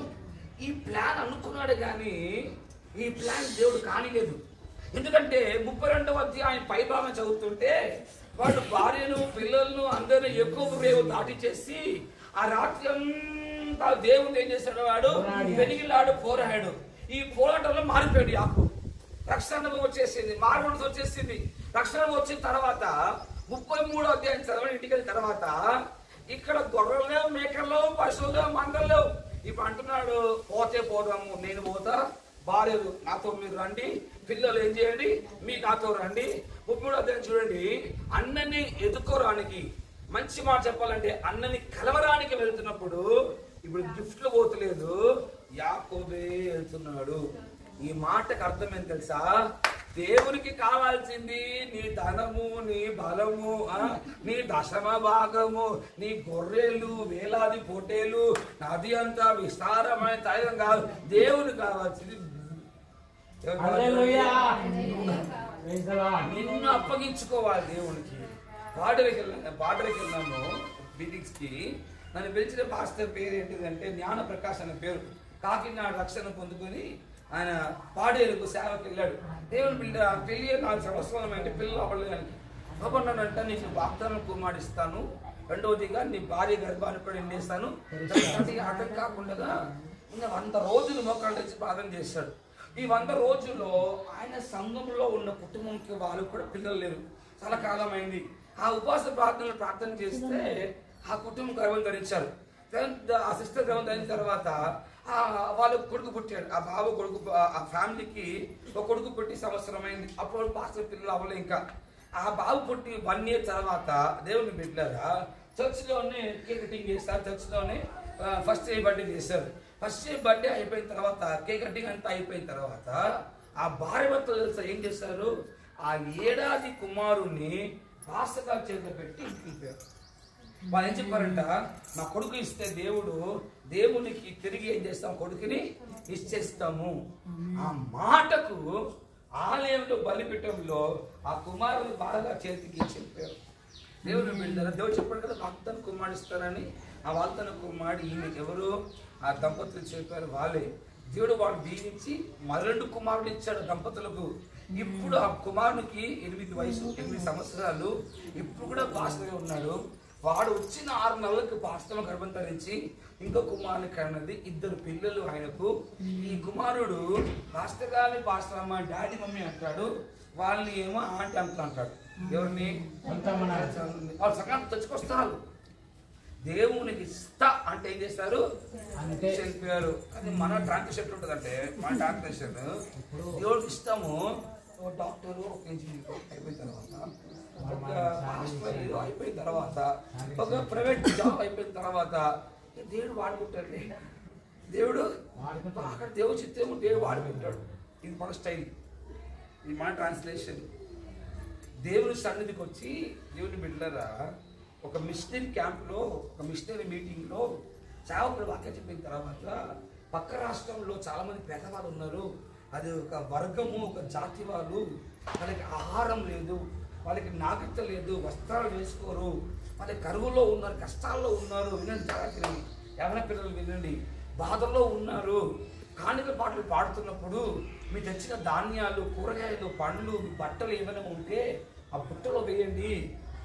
ఈ ప్లాన్ అనుకున్నాడు కానీ ఈ ప్లాన్ దేవుడు కానిలేదు. ఎందుకంటే 32వ అధ్యాయం పైభాగం చదువుతుంటే వాడు భార్యను పిల్లలను అందరినీ ఎక్కువ రేవు దాటిచేసి ఆ రాత్రి అంతా దేవుడు ఏం చేశాడు? వాడు పెరిగిలాడు, పోరాడు. ఈ పోరాటంలో మారిపోయాడు యాకోబు. రక్షణ వచ్చేసింది, మారుమనసు వచ్చేసింది. రక్షణ వచ్చిన తర్వాత 33వ అధ్యాయం చదవని ఇంటికి వెళ్ళిన తర్వాత ఇక్కడ గొర్రెలు, మేకలు, పశువులు, మందలు. ఇప్పుడు అంటున్నాడు, పోతే పోదాము, నేను పోతా, భార్యలు నాతో మీరు రండి, పిల్లలు ఏం చేయండి, మీ నాతో రండి. 33వ అధ్యాయం చూడండి. అన్నని ఎదుకోరానికి, మంచి మాట చెప్పాలంటే అన్నని కలవరానికి వెళ్తున్నప్పుడు ఇప్పుడు గిఫ్ట్లు పోతలేదు, యాకోబే వెళ్తున్నాడు. ఈ మాటకు అర్థం ఏంటి తెలుసా? దేవునికి కావాల్సింది నీ ధనము, నీ బలము, నీ దశమ భాగము, నీ గొర్రెలు, వేలాది పొట్టేలు, నది అంతా విస్తారమైన తైలం కాదు. దేవునికి కావాల్సింది నిన్ను అప్పగించుకోవాలి దేవునికి. బార్డర్కి వెళ్ళాము మీటింగ్స్ కి. నన్ను పిలిచిన పాస్టర్ పేరు ఏంటిదంటే జ్ఞాన ప్రకాశ్ అనే పేరు. కాకినాడ రక్షణ పొందుకొని ఆయన పాడేరుకు సేవకి వెళ్ళాడు. దేవుని పెళ్లి 4 సంవత్సరాలు అంటే పిల్లలు అవ్వలేదానికి అవ్వన్నానంట, నీకు వాగ్దానం కుమారిస్తాను, రెండవదిగా నీ భార్య గర్భాన్ని కూడా ఎండేస్తాను. అర్థం కాకుండా ఇంకా 100 రోజులు మోకాళ్ళు తెచ్చి ప్రార్థన చేశాడు. ఈ 100 రోజుల్లో ఆయన సంఘంలో ఉన్న కుటుంబంకి వాళ్ళు కూడా పిల్లలు లేరు, చాలా కాలం అయింది. ఆ ఉపవాస ప్రార్థన చేస్తే ఆ కుటుంబం గర్భం ధరించారు. ఆ సిస్టర్ గర్భం ధరించిన తర్వాత వాళ్ళకు కొడుకు పుట్టాడు. ఆ బాబు కొడుకు, ఆ ఫ్యామిలీకి ఒక కొడుకు పుట్టి సంవత్సరం అయింది. అప్పుడు పాస్టర్ పిల్లలు అవ్వలే. ఇంకా ఆ బాబు పుట్టి 1 year తర్వాత దేవుని బిడ్డలారా చర్చ్లోనే కేక్ కటింగ్ చేస్తారు. చర్చ్లోనే ఫస్ట్ డే బర్త్డే చేశారు. ఫస్ట్ డే బర్త్డే అయిపోయిన తర్వాత కేక్ కటింగ్ అంతా అయిపోయిన తర్వాత ఆ భార్య భర్తలు తెలుసా ఏం చేశారు? ఆ ఏడాది కుమారుణ్ణి పాస్టర్ గారి చేతిలో పెట్టి ఇంటికి వెళ్ళిపోయారు. వాళ్ళు ఏం చెప్పారంట? నా కొడుకు ఇస్తే దేవునికి తిరిగి ఏం చేస్తాం? కొడుకుని ఇచ్చేస్తాము. ఆ మాటకు ఆలయంలో బలిపీఠంలో ఆ కుమారుని బాగా చేతికి చెప్పారు. దేవుని బిడ్డలారా, దేవుడు చెప్పాడు కదా వాగ్దాన కుమారుడు ఇస్తారని. ఆ వాగ్దాన కుమారుడు ఈయన ఎవరు? ఆ దంపతులు చెప్పారు వాళ్ళే. దేవుడు వాడు దీవించి మరొండు కుమారుడు ఇచ్చాడు దంపతులకు. ఇప్పుడు ఆ కుమారునికి 8 సంవత్సరాలు. ఇప్పుడు కూడా పాస్టర్గా ఉన్నాడు. వాడు వచ్చిన 6 నెలలకు పాస్టర్ గర్భం ధరించి ఇంకో కుమారుని కన్నది. 2 పిల్లలు ఆయనకు. ఈ కుమారుడు పాస్టర్ గారిని పాస్టర్ అమ్మ డాడీ మమ్మీ అంటాడు, వాళ్ళని ఏమో ఆంటీ అంటాడు. ఎవరిని? వాళ్ళు సగం తెచ్చుకొస్తారు. దేవునికి ఇస్తా అంటే ఏం చేస్తారు? చనిపోయారు. అది మన ట్రాన్స్లేషన్ ఉంటుందంటే మన ట్రాన్స్లేషన్ దేవుడికి ఇస్తాము. ఒక డాక్టర్, ఒక ఇంజనీర్ అయిపోయిన తర్వాత, ఒక హాస్పిటల్ అయిపోయిన తర్వాత, ఒక ప్రైవేట్ జాబ్ అయిపోయిన తర్వాత దేవుడు వాడుకుంటాడు. దేవుడు అక్కడ దేవుడు చిత్తేమో దేవుడు వాడుకుంటాడు. ఇది మన స్టైల్, ఇది మన ట్రాన్స్లేషన్. దేవుని సన్నిధికి వచ్చి దేవుని బిడ్డలారా, ఒక మిషనరీ క్యాంప్లో, ఒక మిషనరీ మీటింగ్లో సేవకుడు వాక్యం చెప్పిన తర్వాత పక్క రాష్ట్రంలో చాలామంది పేదవాళ్ళు ఉన్నారు. అది ఒక వర్గము, ఒక జాతి వాళ్ళు. వాళ్ళకి ఆహారం లేదు, వాళ్ళకి నాగరికత లేదు, వస్త్రాలు వేసుకోరు, వాళ్ళకి కరువులో ఉన్నారు, కష్టాల్లో ఉన్నారు. వినండి జాగ్రత్తగా, యవన పిల్లలు వినండి. బాధల్లో ఉన్నారు. కానుక పాటలు పాడుతున్నప్పుడు మీ తెచ్చిన ధాన్యాలు, కూరగాయలు, పండ్లు, బట్టలు ఏమైనా ఉంటే ఆ బుట్టలో వేయండి.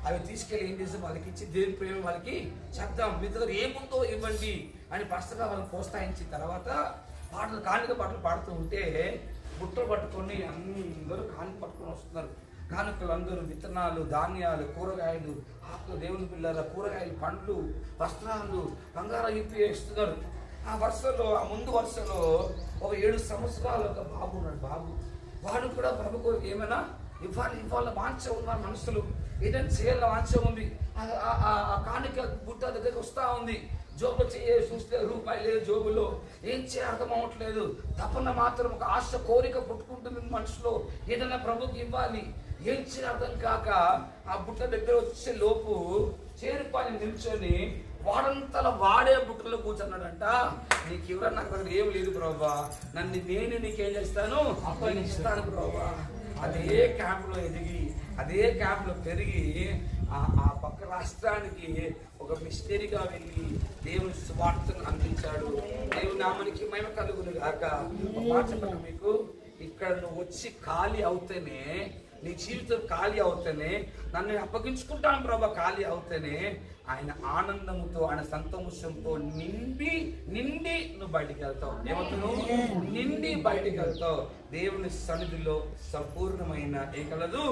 అవి తీసుకెళ్ళి ఏం చేసి వాళ్ళకి ఇచ్చి దేవుని ప్రేమ వాళ్ళకి చెప్తాం. మీ దగ్గర ఏముందో ఇవ్వండి అని ఫస్ట్గా వాళ్ళని ప్రోత్సహించిన తర్వాత పాటలు, కానుక పాటలు పాడుతూ ఉంటే బుట్టలు పట్టుకొని అందరూ కానుక పట్టుకొని వస్తున్నారు. కానుకలు అందరూ విత్తనాలు, ధాన్యాలు, కూరగాయలు, ఆకులు, దేవుని పిల్లల కూరగాయలు, పండ్లు, వస్త్రాలు, బంగారం ఇప్పి వేస్తున్నారు. ఆ వరుసలో, ఆ ముందు వరుసలో ఒక 7 సంవత్సరాలు ఒక బాబు ఉన్నాడు. బాబు వాడు కూడా ప్రభుకు ఏమైనా ఇవ్వాలి వాంఛ ఉన్నారు. మనుషులు ఏదైనా చేయాల వాంఛ ఉంది. ఆ కానుక బుట్ట దగ్గరికి వస్తూ ఉంది. జోబులో చూస్తే రూపాయి లేదు జోబులో. ఏం చేయాలి అర్థం అవ్వట్లేదు. తపన మాత్రం ఒక ఆశ, కోరిక పుట్టుకుంటుంది మనసులో. ఏదైనా ప్రభుకి ఇవ్వాలి. ఏం చేయాలి అర్థం కాక ఆ బుట్ట దగ్గర వచ్చే లోపు చేరుపాని నిల్చొని వాడంతలా వాడే బుట్టలో కూర్చున్నాడంట. నీకు ఎవరన్నా నాకు దగ్గర ఏం లేదు బ్రోబా, నేను నీకేం చేస్తాను అప్పగిస్తాను బ్రోబా. అదే క్యాంపులో ఎదిగి, అదే క్యాంపులో పెరిగి ఆ పక్క రాష్ట్రానికి ఒక మిషనరీగా వెళ్ళి దేవుని సువార్తను అందించాడు. దేవుని నామానికి మహిమ కలుగును గాక. ఒక మాట చెప్పండి మీకు, ఇక్కడ నువ్వు వచ్చి ఖాళీ అవుతేనే, నీ జీవితం ఖాళీ అవుతేనే, నన్ను అప్పగించుకుంటాను ప్రభా ఖాళీ అవుతేనే ఆయన ఆనందముతో, ఆయన సంతోషంతో నిండి నువ్వు బయటికి వెళ్తావు. ఏమవుతావు? నిండి బయటికి వెళ్తావు. దేవుని సన్నిధిలో సంపూర్ణమైన ఏకలదు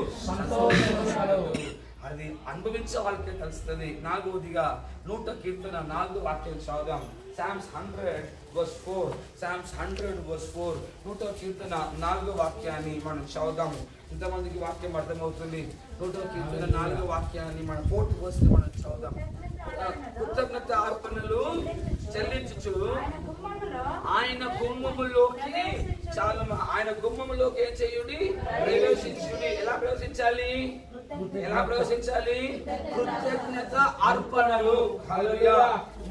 అది అనుభవించే వాళ్ళకే తెలుస్తుంది. 4వదిగా 100 కీర్తన 4 వాక్యాలు చదువుదాం. Psalms 100:4. Psalms 100:4. 100 కీర్తన 4 వాక్యాన్ని మనం చదువుదాము. ఇంతమందికి వాక్యం అర్థమవుతుంది. 100 కీర్తన 4 వాక్యాన్ని మనం 4th verse మనం చదువుదాం. కృతజ్ఞత అర్పణలు చెల్లించుచు ఆయన గుమ్మములోకి ఆయన గుమ్మములోకి ఏం చేయుడి? ప్రవేశించుడి. ఎలా ప్రవేశించాలి? కృతజ్ఞత అర్పణలు. హల్లెలూయా.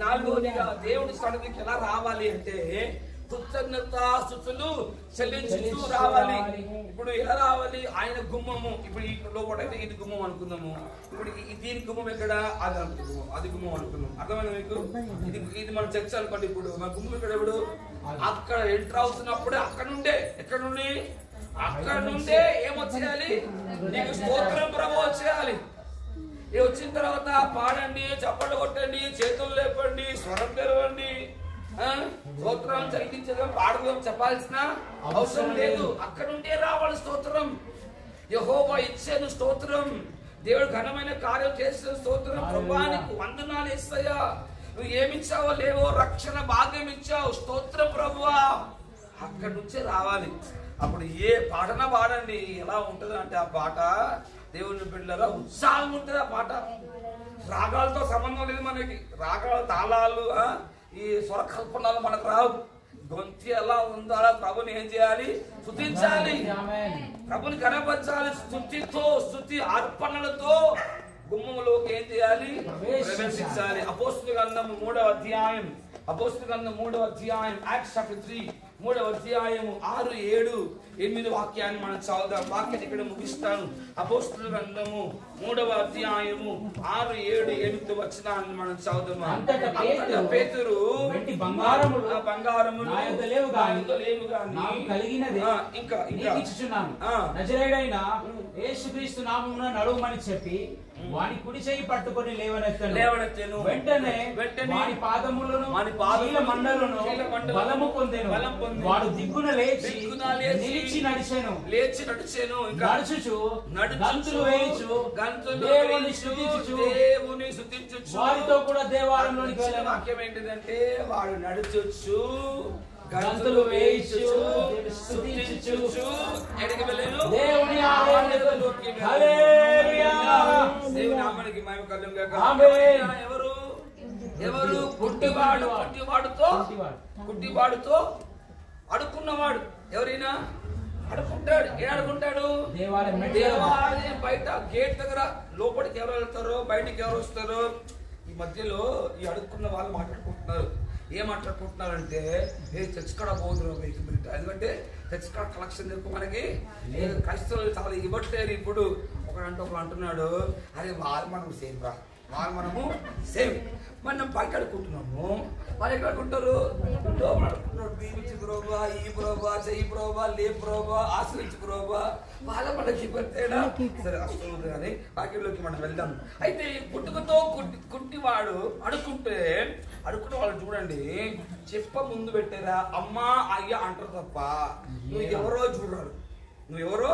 4వదిగా దేవుడి సన్నిధికి ఎలా రావాలి అంటే కృతజ్ఞతాస్తుతులు చెల్లించుతూ రావాలి. ఇప్పుడు ఎలా రావాలి? ఆయన గుమ్మము. ఇప్పుడు ఈ లోపల అయితే ఇది గుమ్మం అనుకుందాము. ఇప్పుడు దీని గుమ్మం ఎక్కడ? అది అనుకుందాము. అది గుమ్మం అనుకుందాం. అర్థమైనా మీకు? ఇది మన చర్చ అనుకోండి. ఇప్పుడు మన గుమ్మం ఇక్కడ ఎప్పుడు? అక్కడ ఎంటర్ అవుతున్నప్పుడే అక్కడ నుండే ఏమొచ్చేయాలి? నీకు స్తోత్రం ప్రభు వచ్చేయాలి. ఇది వచ్చిన తర్వాత పాడండి, చప్పట్లు కొట్టండి, చేతులు లేపండి, స్వరం తెరవండి, స్తోత్రాలు చెల్లించడం, పాడడం, చెప్పాల్సిన అవసరం లేదు. అక్కడ నుండే రావాలి స్తోత్రం. యెహోవా ఇచ్చేను స్తోత్రం. దేవుడు ఘనమైన కార్యం చేసిన స్తోత్రం. ప్రభానికి వందనాలు యేసయ్యా. నువ్వు ఏమిచ్చావో లేవో, రక్షణ భాగ్యం ఇచ్చావు, స్తోత్రం ప్రభువా. అక్కడి నుంచే రావాలి. అప్పుడు ఏ పాటన పాడండి. ఎలా ఉంటుంది అంటే ఆ పాట దేవుని బిడ్డలారా ఉత్సాహం ఉంటుంది. ఆ పాట రాగాలతో సంబంధం లేదు మనకి. రాగాలు, తాళాలు, ఈ స్వరకల్పనలు మనకు రావు. గొంతు ఎలా ఉందో అలా ప్రభుని ఏం చేయాలి? స్తుతించాలి, ప్రభుని కనపరచాలి. స్తుతి అర్పణలతో గుమ్మములోకి ఏం చేయాలి? ప్రవేశించాలి. అపోస్తుల గ్రంథం 3వ అధ్యాయం, Acts chapter 3 3వ అధ్యాయం 6, 7 8వ వాక్యాన్ని మనం చదువుదాం. వాక్యాన్ని ఇక్కడ ముగిస్తాను. అపోస్తలుల గ్రంథము 3వ అధ్యాయము 6, 7, 8 వచనాన్ని మనం చదువుదాం. అంతటా పేతురు వెండి బంగారములు నా యొద్ద లేవు గాని నాకు కలిగినది ఇంకా నీకు ఇచ్చుచున్నాను. నజరేయుడైన యేసుక్రీస్తు నామమున నడువమని చెప్పి వాని కుడి చెయ్యి పట్టుకొని లేవనెత్తెను. వెంటనే వాని పాదములను చీల మండలను బలము పొందెను. వాడు దిగ్గున లేచి నడిచెను. నడుచుచు గంతులు వేయుచు దేవుని స్తుతించుచు వారితో కూడా దేవాలయంలోనికి వెళ్ళెను. వాక్యం ఏంటిదంటే వాడు నడుచుచు గంతులు వేయుచు స్తుతించుచు ఎక్కడికి వెళ్ళాను? దేవుని ఆలయంలోకి. హల్లెలూయా. దేవుని నామానికి మహిమ కలుగును గాక. ఆమేన్. ఎవరు? గుడ్డివాడుతో అడుక్కున్నవాడు. ఎవరైనా అడుక్కుంటాడు. ఏం అడుక్కుంటాడు? దేవాలయం బయట గేట్ దగ్గర. లోపలికి ఎవరు వెళ్తారో బయటికి ఎవరు వస్తారో ఈ మధ్యలో ఈ అడుక్కున్న వాళ్ళు మాట్లాడుకుంటున్నారు. ఏం మాట్లాడుకుంటున్నారంటే చర్చ్ కాడ పోతున్నారు. ఎందుకంటే చర్చ్ కాడ కలెక్షన్ ఎక్కువ మనకి క్రైస్తవులు చాలా ఇవ్వట్లేరు. ఇప్పుడు ఒకరు అంటున్నాడు, అరే వాళ్ళు మనం సేమ్ రా, వాళ్ళు మనము సేమ్. మనం బయట అడుక్కుంటున్నాము, వాళ్ళు ఎక్కడ అడుకుంటారు? దీవించి ప్రోబా, ఈ ప్రోబా, చెయ్యి ప్రోబా, లే ప్రోబా, ఆశ్రయించి ప్రోబా, వాళ్ళ మనకి తేడా. సరే వస్తుంది కానీ వాక్యంలోకి మనం వెళ్దాం. అయితే పుట్టుకతో కుట్టివాడు అడుక్కుంటే అడుక్కున్న వాళ్ళు చూడండి, చెప్ప ముందు పెట్టారా అమ్మా అయ్యా అంటారు తప్ప నువ్వు ఎవరో చూడరు, నువ్వెవరో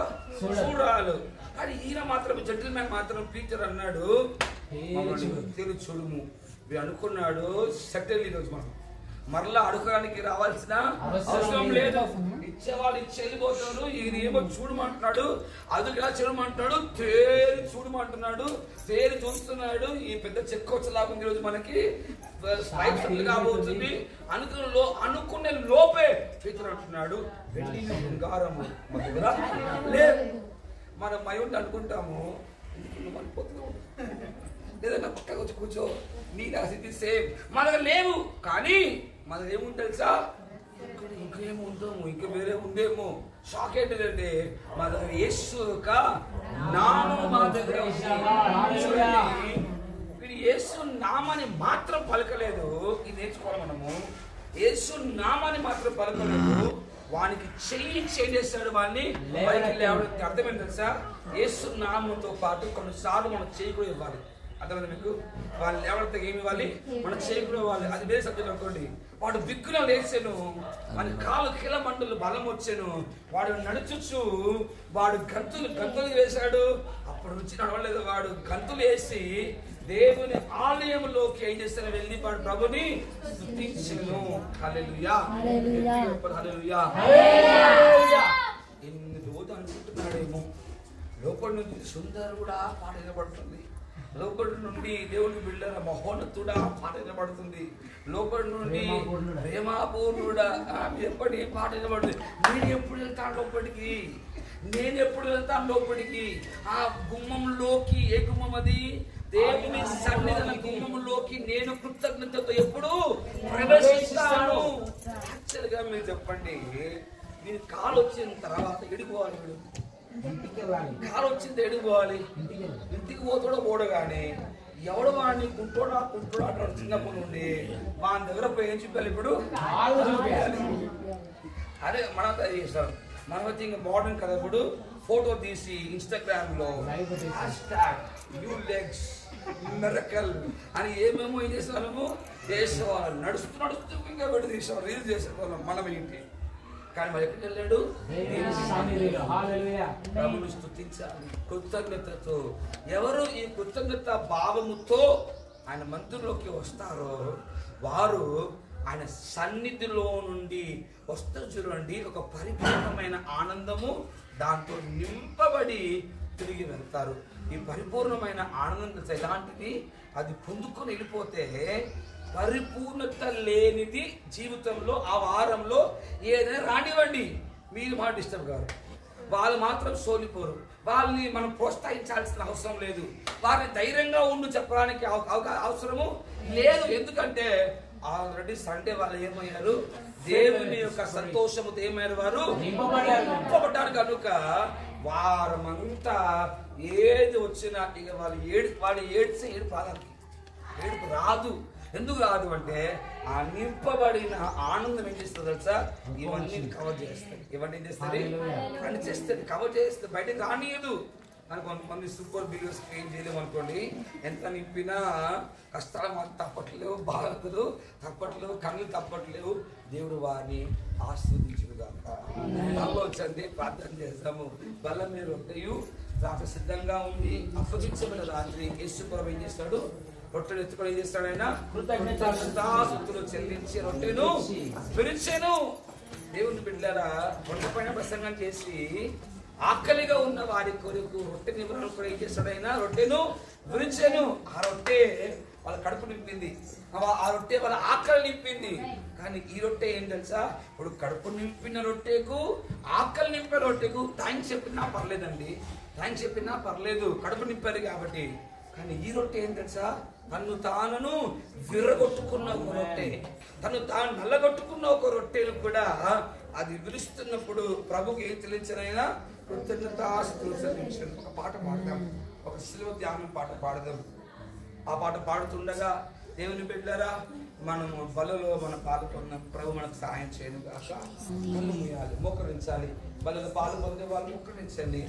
చూడాలి. కానీ ఈయన మాత్రం జెంటిల్మెన్ మాత్రం టీచర్ అన్నాడు, తెలుగు చూడుము అనుకున్నాడు. సెటిల్ ఈరోజు మనం మరలా అడుగడానికి రావాల్సిన అవసరం లేదు. ఇచ్చేవాళ్ళు ఇచ్చి వెళ్ళిపోతారు. ఈయన ఏమో చూడమంటున్నాడు, అదుగా చూడమంటున్నాడు, తేరి చూడమంటున్నాడు, తేరి చూస్తున్నాడు. ఈ పెద్ద చెక్కొచ్చలాగా ఉంది ఈరోజు మనకి కాబోతుంది. అనుకునే లోపే టీచర్ అంటున్నాడు వెండి బంగారము లేదు. మనం మయూంటి అనుకుంటాము లేదన్నా పక్కకు వచ్చి కూర్చో, నీ స్థితి సేమ్. మన దగ్గర లేవు. కానీ మన దగ్గర ఏముంది తెలుసా? ఇంకేమో ఉంటాము, ఇంకా వేరే ఉందేమో. షాక్ ఏంటిదంటే మన దగ్గర యేసు యొక్క నామం మన దగ్గర. వీడు యేసు నామాన్ని మాత్రం పలకలేదు. ఇది నేర్చుకోవాలి మనము. యేసు నామాన్ని మాత్రం పలకలేదు, వానికి చెయ్యి చేసేస్తాడు. వాడిని అర్థమైంది తెలుసా? యేసు నామంతో పాటు కొన్నిసార్లు మనం చెయ్యి కూడా ఇవ్వాలి. అర్థమైంది మీకు? వాళ్ళు లేవడితే ఏమి ఇవ్వాలి? మనం చెయ్యి కూడా ఇవ్వాలి. అది వేరే సబ్జెక్ట్ అనుకోండి. వాడు బిక్కున లేచాను, వాడి కాలు కిల మంటలు బలం వచ్చాను. వాడు నడుచుచు వాడు గంతులు వేశాడు. అప్పటి నుంచి నడవలేదు. వాడు గంతులు వేసి దేవుని ఆలయంలోకి ఏం చేస్తాను వెళ్ళి వాడు ప్రభుని స్తుతించెను. హల్లెలూయా, హల్లెలూయా. ఎన్ని రోజులు అనుకుంటున్నాడేమో. లోపలి నుంచి సుందరు కూడా పాట వినబడుతుంది. లోపలి నుండి దేవుని బిడ్డల మహోన్నతుడా పాట వినబడుతుంది. లోపలి నుండి ప్రేమాపూర్ణుడా ఎప్పటి పాట వినబడుతుంది. నేను ఎప్పుడు వెళ్తాను లోపలికి? నేను ఎప్పుడు వెళ్తాను లోపలికి? ఆ గుమ్మంలోకి. ఏ గుమ్మం అది? దేవుని సన్నిధి గుమ్మంలోకి నేను కృతజ్ఞతతో ఎప్పుడు ప్రవేశిస్తాను. యాక్చువల్గా మీరు చెప్పండి, నేను కాలు వచ్చిన తర్వాత ఎడిపోవాలి. వీడు కాలు వచ్చింది ఎడిపోవాలి. ఇంటికి పోతాడో పోడగానే ఎవడు వాడిని కుంటోడా అంటాడు. చిన్నప్పటి నుండి వాని దగ్గర పోయి ఏం చూపాలి? ఇప్పుడు అదే మనం చేస్తాం. మనం వచ్చి ఇంకా మోడర్న్ కదా. ఇప్పుడు ఫోటో తీసి ఇన్స్టాగ్రామ్ లో మిరకల్ అని ఏమేమో ఏం చేసేవాళ్ళము చేసేవాళ్ళం. నడుస్తూ ఇంకా పెట్టి తీసేవాళ్ళం, రీల్స్ చేసేవాళ్ళం మనం ఏంటి. కానీ మరి ఎక్కడికి వెళ్ళాడు? ప్రభుని స్తుతించాలి కృతజ్ఞతతో. ఎవరు ఈ కృతజ్ఞత భావముతో ఆయన మందిరంలోకి వస్తారో వారు ఆయన సన్నిధిలో నుండి వస్తారు. చూడండి, ఒక పరిపూర్ణమైన ఆనందము దాంతో నింపబడి తిరిగి వెళ్తారు. ఈ పరిపూర్ణమైన ఆనందం ఎలాంటిది? అది పొందుకొని వెళ్ళిపోతే పరిపూర్ణత లేనిది జీవితంలో ఆ వారంలో ఏదైనా రానివ్వండి, మీరు మాట ఇష్టం కాదు. వాళ్ళు మాత్రం సోలిపోరు. వాళ్ళని మనం ప్రోత్సహించాల్సిన అవసరం లేదు. వారిని ధైర్యంగా ఉండు చెప్పడానికి అవసరము లేదు. ఎందుకంటే ఆల్రెడీ సండే వాళ్ళు ఏమయ్యారు? దేవుని యొక్క సంతోషముతో ఏమయ్యారు? వారు నింపబడ్డారు కనుక వారమంతా ఏది వచ్చినా ఇక వాళ్ళు ఏడ్చే ఏడుపు రాదు. ఏడుపు రాదు. ఎందుకు రాదు అంటే ఆ నింపబడిన ఆనందం ఏం చేస్తుంది తెలుసా? ఇవన్నీ కవర్ చేస్తుంది. ఇవన్నీ ఏం చేస్తుంది? పని చేస్తుంది, కవర్ చేస్తుంది, బయటకు రానియదు. అని కొంతమంది సూపర్ బిల్డర్స్ ఏం చేయలేము అనుకోండి, ఎంత నింపినా కష్టాలు మాకు తప్పట్లేవు, బాధలు తప్పట్లేవు, కళ్ళు తప్పట్లేవు. దేవుడు వారిని ఆస్వాదించుగాక. వచ్చండి ప్రార్థన చేస్తాము. బల్ల మీద రొట్టెయు రాత్రి సిద్ధంగా ఉంది. అప్పగించబడిన రాత్రి యేసు ప్రభువు ఏం చేస్తాడు? రొట్టెను ఎత్తుకొని ఏం చేస్తాడు? ఆయన కృతజ్ఞతాస్తుతులు చెల్లించి రొట్టెను విరిచెను. దేవుని బిడ్డలారా, రొట్టె పైన ప్రసంగం చేసి ఆకలిగా ఉన్న వారి కొరకు రొట్టె నివరణ కూడా ఏం చేస్తాడు? ఆయన రొట్టెను విరిచెను. ఆ రొట్టె వాళ్ళ కడుపు నింపింది, ఆ రొట్టె వాళ్ళ ఆకలి నింపింది. కానీ ఈ రొట్టె ఏం తెలుసా? ఇప్పుడు కడుపు నింపిన రొట్టెకు, ఆకలి నింపిన రొట్టెకు థ్యాంక్స్ చెప్పినా పర్లేదండి, థ్యాంక్స్ చెప్పినా పర్లేదు, కడుపు నింపారు కాబట్టి. కానీ ఈ రొట్టె ఏం తెలుసా? తను తాను విర్రగొట్టుకున్న ఒక రొట్టె, తను తాను నల్లగొట్టుకున్న ఒక రొట్టెను కూడా అది విరుస్తున్నప్పుడు ప్రభుకి ఏం తెలియచనైనా కృతజ్ఞతాస్తుతులు చెల్లించారు. ఒక పాట పాడదాం, ఒక శిలువ ధ్యానం పాట పాడదాం. ఆ పాట పాడుతుండగా దేవుని బిడ్డలారా, మనము బలలో మన పాల్గొన్నాం. ప్రభు మనకు సహాయం చేయను కాక. కళ్ళు మూయాలి, మోకరించాలి. బలలో పాలు పొందే వాళ్ళు మోకరించండి.